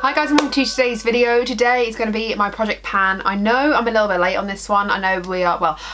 Hi guys, and welcome to today's video. Today is going to be my project pan. I know I'm a little bit late on this one. I know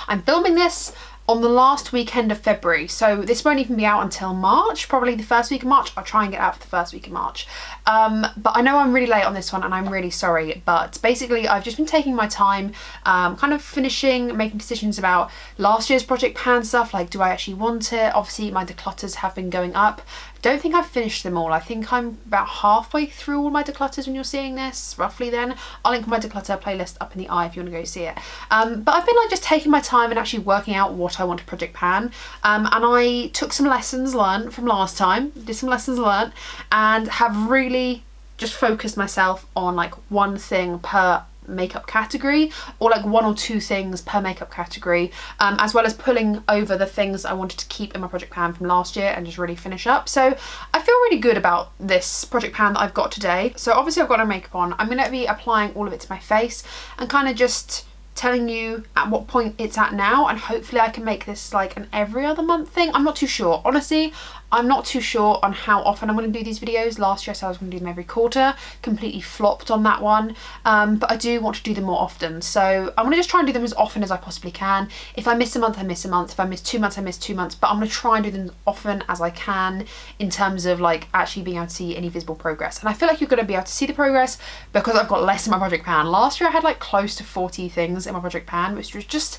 I'm filming this on the last weekend of February, so this won't even be out until March, probably the first week of March. I'll try and get out for the first week of March. But I know I'm really late on this one and I'm really sorry, but basically I've just been taking my time, kind of making decisions about last year's project pan stuff, like do I actually want it? Obviously my declutters have been going up. Don't think I've finished them all. I think I'm about halfway through all my declutters when you're seeing this, roughly then. I'll link my declutter playlist up in the eye if you want to go see it. But I've been like just taking my time and actually working out what I want to project pan. And I took some lessons learned from last time, did some lessons learned, and have really just focused myself on like one thing per makeup category, or like one or two things per makeup category, as well as pulling over the things I wanted to keep in my project pan from last year and just really finish up. So I feel really good about this project pan that I've got today. So obviously I've got no makeup on. I'm going to be applying all of it to my face and kind of just telling you at what point it's at now, and hopefully I can make this like an every other month thing. I'm not too sure, honestly. I'm not too sure on how often I'm going to do these videos. Last year I said I was going to do them every quarter, completely flopped on that one, but I do want to do them more often, so I'm going to just try and do them as often as I possibly can. If I miss a month, I miss a month. If I miss 2 months, I miss 2 months, but I'm going to try and do them as often as I can in terms of like actually being able to see any visible progress. And I feel like you're going to be able to see the progress because I've got less in my project pan. Last year I had like close to 40 things in my project pan, which was just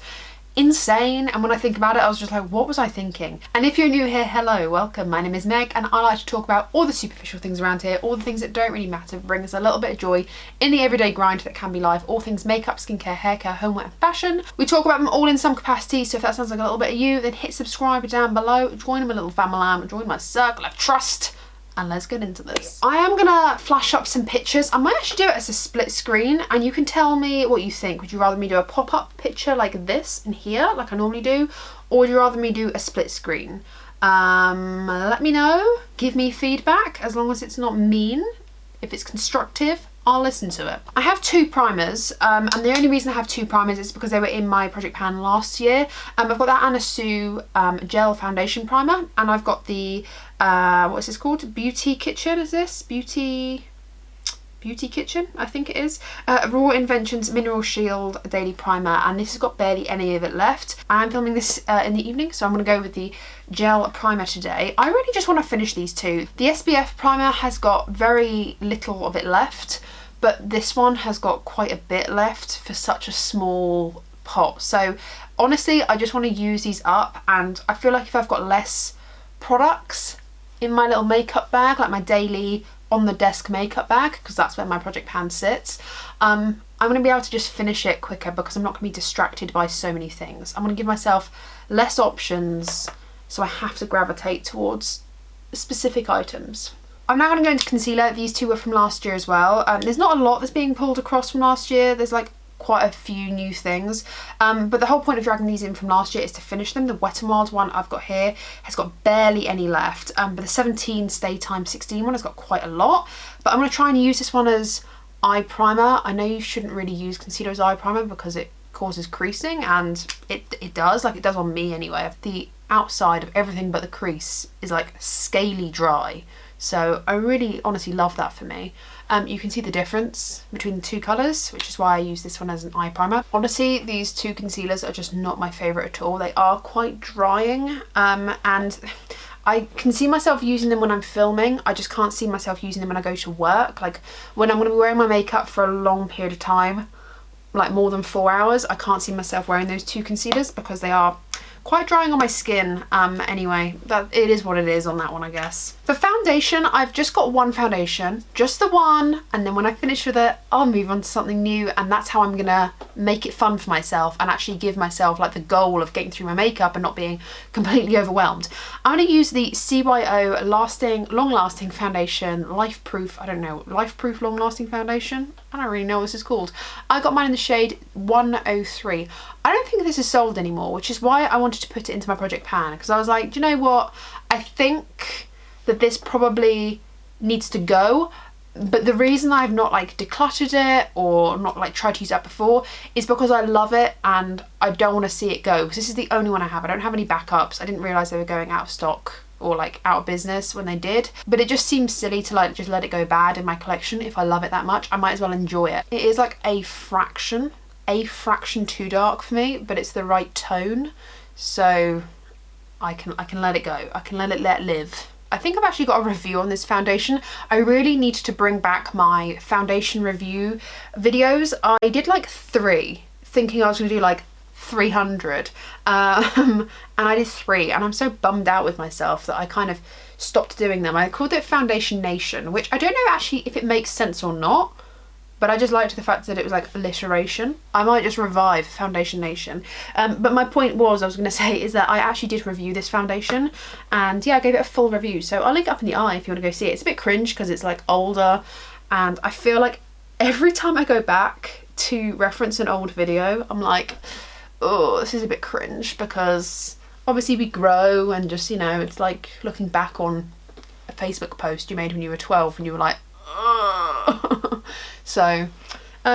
insane, and when I think about it I was just like, what was I thinking? And if you're new here, hello, welcome. My name is Meg and I like to talk about all the superficial things around here, all the things that don't really matter, bring us a little bit of joy in the everyday grind that can be life, all things makeup, skincare, haircare, homeware and fashion. We talk about them all in some capacity, so if that sounds like a little bit of you, then hit subscribe down below, join my little family, join my circle of trust, and let's get into this. I am gonna flash up some pictures. I might actually do it as a split screen and you can tell me what you think. Would you rather me do a pop-up picture like this in here, like I normally do, or would you rather me do a split screen? Let me know, give me feedback, as long as it's not mean. If it's constructive, I'll listen to it. I have two primers, and the only reason I have two primers is because they were in my project pan last year. I've got that Anna Sue gel foundation primer, and I've got the what is this called? Beauty Kitchen, is this? Beauty Kitchen, I think it is. Raw Inventions Mineral Shield Daily Primer, and this has got barely any of it left. I'm filming this in the evening, so I'm going to go with the gel primer today. I really just want to finish these two. The SPF primer has got very little of it left, but this one has got quite a bit left for such a small pot. So honestly, I just want to use these up, and I feel like if I've got less products in my little makeup bag, like my daily on the desk makeup bag, because that's where my project pan sits, I'm going to be able to just finish it quicker because I'm not going to be distracted by so many things. I'm going to give myself less options, so I have to gravitate towards specific items. I'm now going to go into concealer. These two were from last year as well. There's not a lot that's being pulled across from last year. There's like quite a few new things, but the whole point of dragging these in from last year is to finish them. The Wet n Wild one I've got here has got barely any left, but the 17 Stay Time 16 one has got quite a lot. But I'm going to try and use this one as eye primer. I know you shouldn't really use concealer as eye primer because it causes creasing, and it does, like it does on me anyway. The outside of everything but the crease is like scaly dry, so I really honestly love that for me. You can see the difference between the two colours, which is why I use this one as an eye primer. Honestly, these two concealers are just not my favourite at all. They are quite drying, and I can see myself using them when I'm filming. I just can't see myself using them when I go to work. Like when I'm going to be wearing my makeup for a long period of time, like more than 4 hours, I can't see myself wearing those two concealers because they are quite drying on my skin. Anyway, that it is what it is on that one, I guess. For foundation, I've just got one foundation, just the one, and then when I finish with it, I'll move on to something new, and that's how I'm gonna make it fun for myself and actually give myself like the goal of getting through my makeup and not being completely overwhelmed. I'm gonna use the CYO long-lasting foundation, life-proof long-lasting foundation. I don't really know what this is called. I got mine in the shade 103. I don't think this is sold anymore, which is why I wanted to put it into my project pan, because I was like, do you know what? I think that this probably needs to go, but the reason I've not like decluttered it or not like tried to use that before is because I love it and I don't want to see it go, because this is the only one I have. I don't have any backups. I didn't realise they were going out of stock or like out of business when they did, but it just seems silly to like just let it go bad in my collection. If I love it that much, I might as well enjoy it. It is like a fraction too dark for me, but it's the right tone, so I can let it go. I can let it live. I think I've actually got a review on this foundation. I really need to bring back my foundation review videos. I did like 3, thinking I was gonna do like 300, and I did 3, and I'm so bummed out with myself that I kind of stopped doing them. I called it Foundation Nation, which I don't know actually if it makes sense or not, but I just liked the fact that it was like alliteration. I might just revive Foundation Nation. But my point was, I was gonna say, is that I actually did review this foundation, and yeah, I gave it a full review. So I'll link it up in the eye if you wanna go see it. It's a bit cringe because it's like older, and I feel like every time I go back to reference an old video, I'm like, oh, this is a bit cringe, because obviously we grow, and just, you know, it's like looking back on a Facebook post you made when you were 12 and you were like, ugh. So,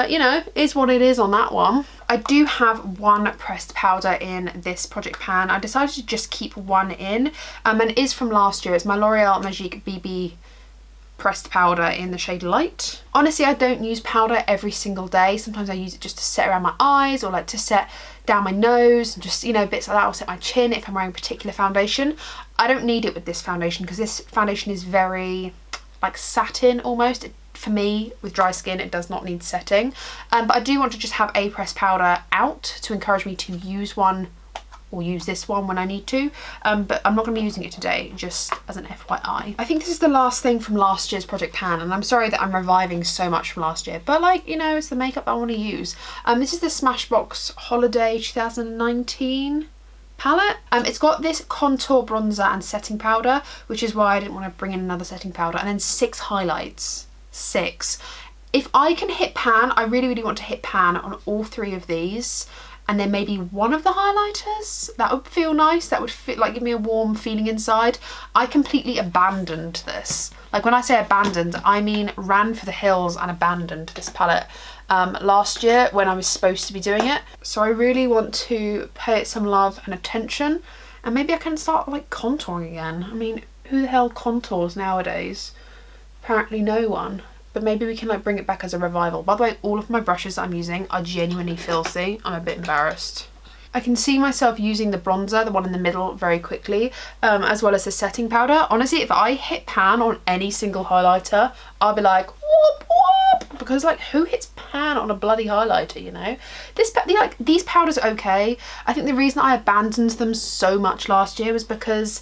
you know, is what it is on that one. I do have one pressed powder in this project pan. I decided to just keep one in, and it is from last year. It's my L'Oreal Magique BB pressed powder in the shade Light. Honestly, I don't use powder every single day. Sometimes I use it just to set around my eyes, or like to set down my nose, and just, you know, bits like that. I'll set my chin if I'm wearing a particular foundation. I don't need it with this foundation because this foundation is very like satin almost. For me, with dry skin, it does not need setting, but I do want to just have a pressed powder out to encourage me to use one, or use this one when I need to, but I'm not going to be using it today, just as an FYI. I think this is the last thing from last year's project pan, and I'm sorry that I'm reviving so much from last year, but like, you know, it's the makeup I want to use. This is the Smashbox Holiday 2019 palette. It's got this contour bronzer and setting powder, which is why I didn't want to bring in another setting powder, and then 6 highlights. 6. If I can hit pan, I really want to hit pan on all 3 of these, and then maybe one of the highlighters. That would feel nice. That would feel like give me a warm feeling inside. I completely abandoned this. Like, when I say abandoned, I mean ran for the hills and abandoned this palette last year when I was supposed to be doing it. So I really want to pay it some love and attention, and maybe I can start like contouring again. I mean, who the hell contours nowadays? Apparently no one, but maybe we can like bring it back as a revival. By the way, all of my brushes that I'm using are genuinely filthy. I'm a bit embarrassed. I can see myself using the bronzer, the one in the middle, very quickly, as well as the setting powder. Honestly, if I hit pan on any single highlighter, I'll be like, whoop whoop, because like, who hits pan on a bloody highlighter, you know? These powders are okay. I think the reason I abandoned them so much last year was because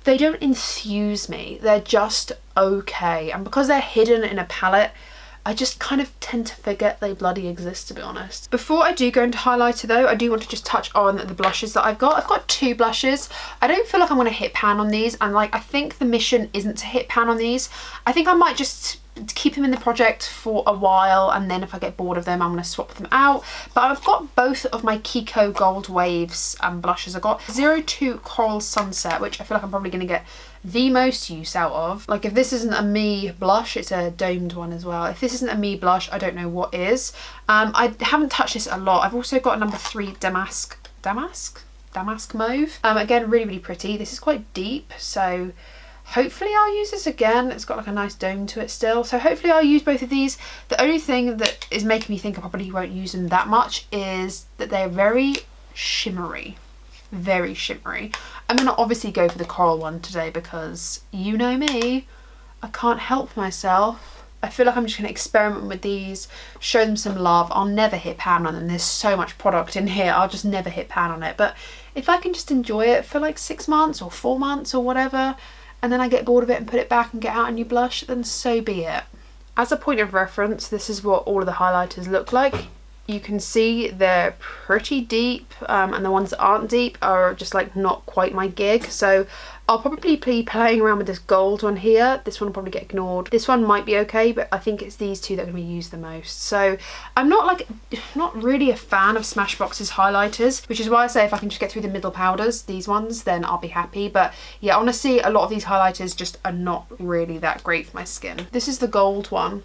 they don't enthuse me. They're just okay, and because they're hidden in a palette, I just kind of tend to forget they bloody exist, to be honest. Before I do go into highlighter though, I do want to just touch on the blushes that I've got. I've got 2 blushes. I don't feel like I'm going to hit pan on these, and like, I think the mission isn't to hit pan on these. I think I might just keep them in the project for a while, and then if I get bored of them, I'm going to swap them out. But I've got both of my Kiko Gold Waves blushes. I've got 02 Coral Sunset, which I feel like I'm probably going to get the most use out of. Like, if this isn't a me blush, it's a domed one as well. If this isn't a me blush, I don't know what is. I haven't touched this a lot. I've also got a number 3 Damask Mauve. Again, really pretty. This is quite deep, so hopefully I'll use this again. It's got like a nice dome to it still, so hopefully I'll use both of these. The only thing that is making me think I probably won't use them that much is that they're very shimmery. Very shimmery. I'm going to obviously go for the coral one today because, you know me, I can't help myself. I feel like I'm just going to experiment with these, show them some love. I'll never hit pan on them. There's so much product in here. I'll just never hit pan on it. But if I can just enjoy it for like 6 months or 4 months or whatever, and then I get bored of it and put it back and get out a new blush, then so be it. As a point of reference, this is what all of the highlighters look like. You can see they're pretty deep, and the ones that aren't deep are just like not quite my gig. So I'll probably be playing around with this gold one here. This one will probably get ignored. This one might be okay, but I think it's these 2 that are going to be used the most. So I'm not really a fan of Smashbox's highlighters, which is why I say if I can just get through the middle powders, these ones, then I'll be happy. But yeah, honestly, a lot of these highlighters just are not really that great for my skin. This is the gold one.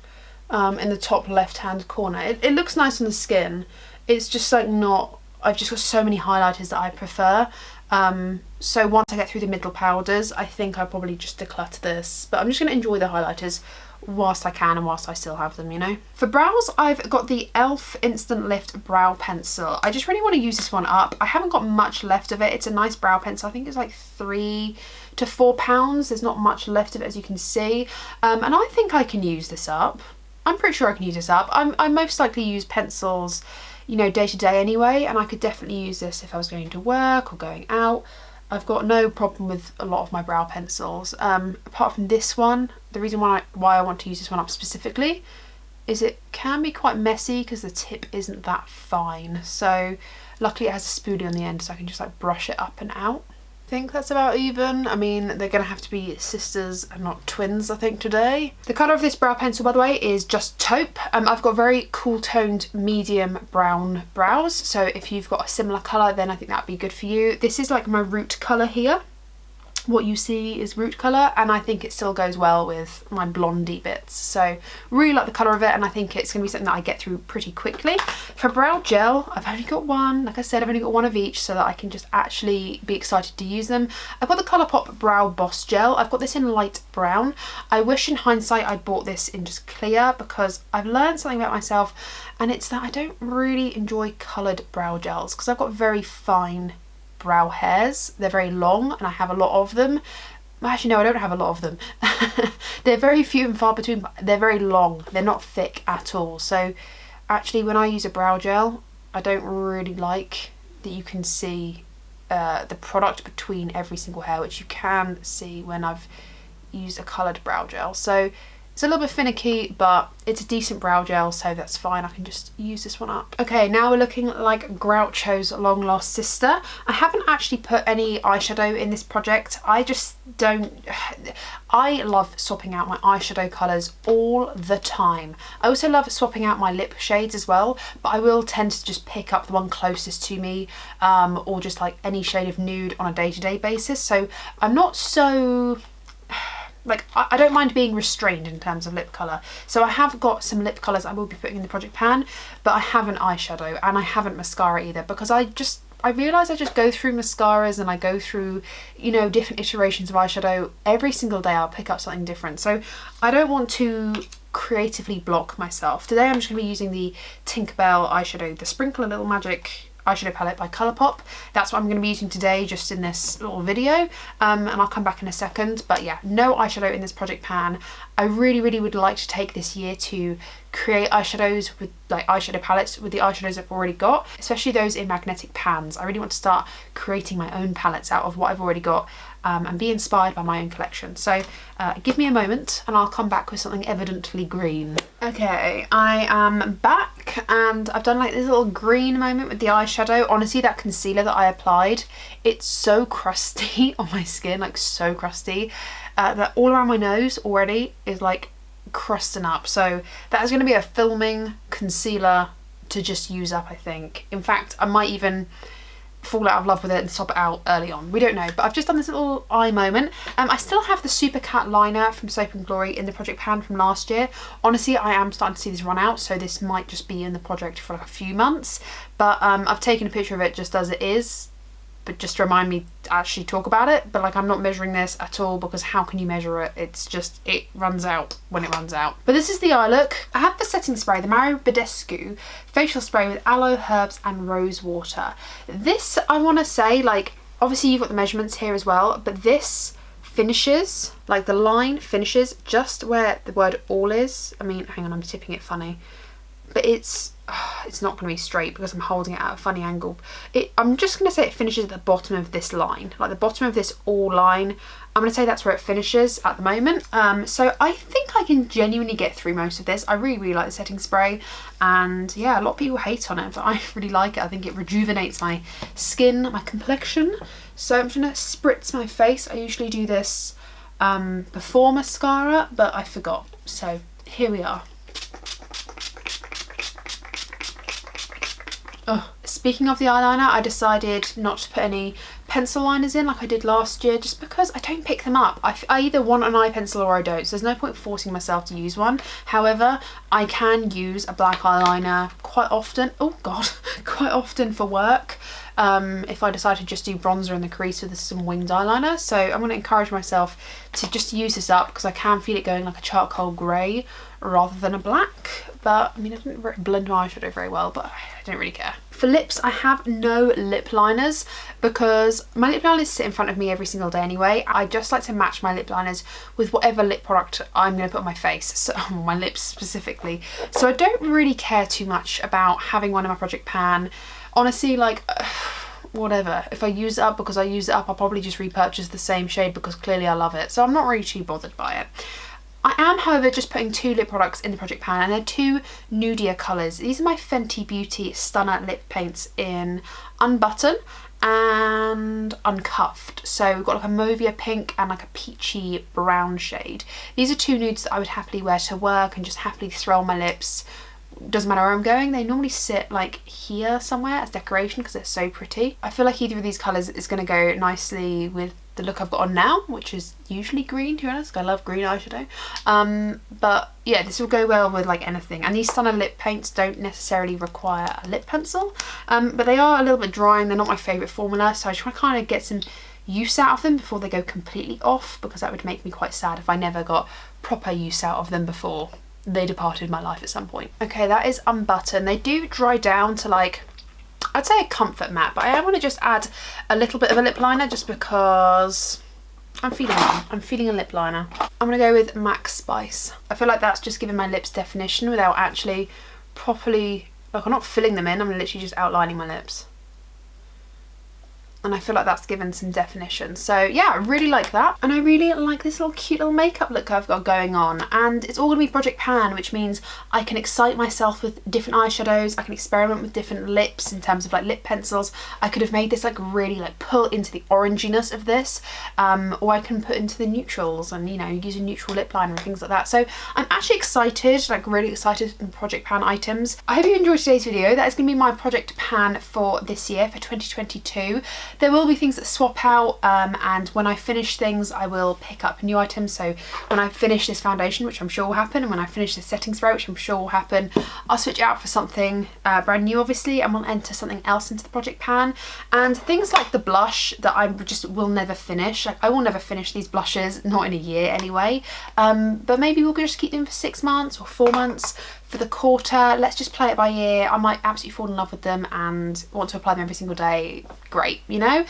In the top left hand corner. It looks nice on the skin. It's just like not, I've just got so many highlighters that I prefer. So once I get through the middle powders, I think I'll probably just declutter this. But I'm just going to enjoy the highlighters whilst I can and whilst I still have them, you know. For brows, I've got the e.l.f. Instant Lift Brow Pencil. I just really want to use this one up. I haven't got much left of it. It's a nice brow pencil. I think it's like £3 to £4. There's not much left of it, as you can see. And I think I can use this up. I'm pretty sure I can use this up. I most likely use pencils, you know, day to day anyway, and I could definitely use this if I was going to work or going out. I've got no problem with a lot of my brow pencils. Apart from this one, the reason why I want to use this one up specifically is it can be quite messy because the tip isn't that fine. So luckily it has a spoolie on the end, so I can just like brush it up and out. I think that's about even. I mean, they're going to have to be sisters and not twins, I think, today. The colour of this brow pencil, by the way, is just taupe. I've got very cool toned medium brown brows, so if you've got a similar colour, then I think that'd be good for you. This is like my root colour here. What you see is root colour, and I think it still goes well with my blondie bits. So really like the colour of it, and I think it's going to be something that I get through pretty quickly. For brow gel, I've only got one. Like I said, I've only got one of each so that I can just actually be excited to use them. I've got the Colourpop Brow Boss Gel. I've got this in light brown. I wish in hindsight I'd bought this in just clear, because I've learned something about myself, and it's that I don't really enjoy coloured brow gels because I've got very fine brow hairs. They're very long and I have a lot of them. Actually no, I don't have a lot of them. They're very few and far between, but they're very long. They're not thick at all. So actually when I use a brow gel, I don't really like that you can see the product between every single hair, which you can see when I've used a coloured brow gel. So it's a little bit finicky, but it's a decent brow gel, so that's fine. I can just use this one up. Okay, now we're looking like Groucho's long lost sister. I haven't actually put any eyeshadow in this project. I just don't... I love swapping out my eyeshadow colours all the time. I also love swapping out my lip shades as well, but I will tend to just pick up the one closest to me, or just like any shade of nude on a day-to-day basis. So I'm not so... like, I don't mind being restrained in terms of lip colour. So I have got some lip colours I will be putting in the project pan, but I haven't eyeshadow and I haven't mascara either, because I realise I just go through mascaras and I go through, you know, different iterations of eyeshadow. Every single day I'll pick up something different. So I don't want to creatively block myself. Today I'm just going to be using the Tinkerbell eyeshadow, the Sprinkle a Little Magic eyeshadow palette by Colourpop. That's what I'm going to be using today, just in this little video, and I'll come back in a second. But yeah, no eyeshadow in this project pan. I really would like to take this year to create eyeshadows with like eyeshadow palettes with the eyeshadows I've already got, especially those in magnetic pans. I really want to start creating my own palettes out of what I've already got, and be inspired by my own collection. So give me a moment and I'll come back with something evidently green. Okay, I am back and I've done like this little green moment with the eyeshadow. Honestly, that concealer that I applied, it's so crusty on my skin, like so crusty, that all around my nose already is like crusting up. So that is going to be a filming concealer to just use up, I think. In fact, I might even fall out of love with it and swap it out early on. We don't know, but I've just done this little eye moment. I still have the Super Cat liner from Soap and Glory in the project pan from last year. Honestly, I am starting to see this run out, so this might just be in the project for like a few months, but I've taken a picture of it just as it is, but just to remind me to actually talk about it. But like, I'm not measuring this at all, because how can you measure it? It's just, it runs out when it runs out. But this is the eye look. I have the setting spray, the Mario Badescu facial spray with aloe, herbs and rose water. This, I want to say, like, obviously you've got the measurements here as well, but this finishes, like the line finishes just where the word all is. I mean, hang on, I'm tipping it funny, but it's not going to be straight because I'm holding it at a funny angle. I'm just going to say it finishes at the bottom of this line, like the bottom of this all line. I'm going to say that's where it finishes at the moment. So I think I can genuinely get through most of this. I really like the setting spray, and yeah, a lot of people hate on it, but I really like it. I think it rejuvenates my skin, my complexion. So I'm just going to spritz my face. I usually do this before mascara, but I forgot. So here we are. Oh, speaking of the eyeliner, I decided not to put any pencil liners in like I did last year, just because I don't pick them up. I either want an eye pencil or I don't, so there's no point forcing myself to use one. However, I can use a black eyeliner quite often. Oh god, quite often for work. if I decide to just do bronzer in the crease with some winged eyeliner. So I'm going to encourage myself to just use this up because I can feel it going like a charcoal grey rather than a black. But I mean, I didn't blend my eyeshadow very well, but I don't really care. For lips, I have no lip liners because my lip liners sit in front of me every single day anyway. I just like to match my lip liners with whatever lip product I'm going to put on my face, so on my lips specifically. So I don't really care too much about having one in my project pan. Honestly, like, whatever. If I use it up because I use it up, I'll probably just repurchase the same shade because clearly I love it. So I'm not really too bothered by it. I am, however, just putting 2 lip products in the project pan, and they're 2 nudier colours. These are my Fenty Beauty Stunner lip paints in Unbutton and Uncuffed. So we've got like a mauvia pink and like a peachy brown shade. These are 2 nudes that I would happily wear to work and just happily throw on my lips. Doesn't matter where I'm going. They normally sit like here somewhere as decoration because they're so pretty. I feel like either of these colours is going to go nicely with the look I've got on now, which is usually green, to be honest. I love green eyeshadow. But yeah, this will go well with like anything. And these Stunner lip paints don't necessarily require a lip pencil, but they are a little bit drying. They're not my favourite formula, so I just want to kind of get some use out of them before they go completely off, because that would make me quite sad if I never got proper use out of them before they departed my life at some point. Okay, that is Unbutton. They do dry down to like, I'd say a comfort matte, but I want to just add a little bit of a lip liner just because I'm feeling one. I'm feeling a lip liner. I'm going to go with Max Spice. I feel like that's just giving my lips definition without actually properly, like, I'm not filling them in, I'm literally just outlining my lips. And I feel like that's given some definition. So yeah, I really like that. And I really like this little cute little makeup look I've got going on. And it's all gonna be project pan, which means I can excite myself with different eyeshadows. I can experiment with different lips in terms of like lip pencils. I could have made this like really like pull into the oranginess of this. Or I can put into the neutrals and, you know, use a neutral lip liner and things like that. So I'm actually excited, like really excited in project pan items. I hope you enjoyed today's video. That is gonna be my project pan for this year, for 2022. There will be things that swap out, and when I finish things I will pick up new items. So when I finish this foundation, which I'm sure will happen, and when I finish this setting spray, which I'm sure will happen, I'll switch it out for something brand new obviously, and we'll enter something else into the project pan. And things like the blush that I just will never finish, like I will never finish these blushes, not in a year anyway, but maybe we'll just keep them for 6 months or 4 months. For the quarter, let's just play it by ear. I might absolutely fall in love with them and want to apply them every single day. Great, you know?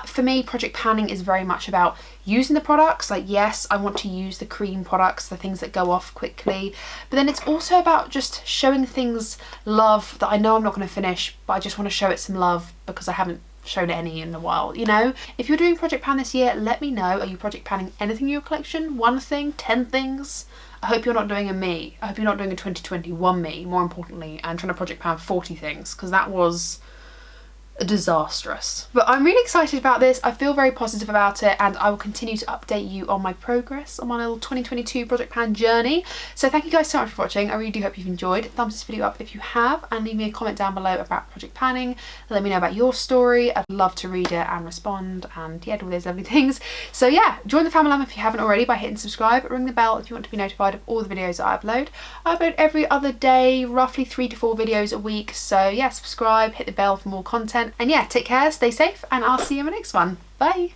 For me, project panning is very much about using the products. Like, yes, I want to use the cream products, the things that go off quickly, but then it's also about just showing things love that I know I'm not going to finish, but I just want to show it some love because I haven't shown any in a while, you know? If you're doing project pan this year, let me know. Are you project panning anything in your collection? 1 thing? 10 things? I hope you're not doing a me. I hope you're not doing a 2021 me, more importantly, and trying to project pan 40 things, because that was disastrous. But I'm really excited about this. I feel very positive about it, and I will continue to update you on my progress on my little 2022 project pan journey. So thank you guys so much for watching. I really do hope you've enjoyed. Thumbs this video up if you have, and leave me a comment down below about project panning. Let me know about your story. I'd love to read it and respond, and yeah, do all those lovely things. So yeah, join the family if you haven't already by hitting subscribe. Ring the bell if you want to be notified of all the videos that I upload. I upload every other day, roughly 3 to 4 videos a week. So yeah, subscribe, hit the bell for more content. And yeah, take care, stay safe, and I'll see you in the next one. Bye!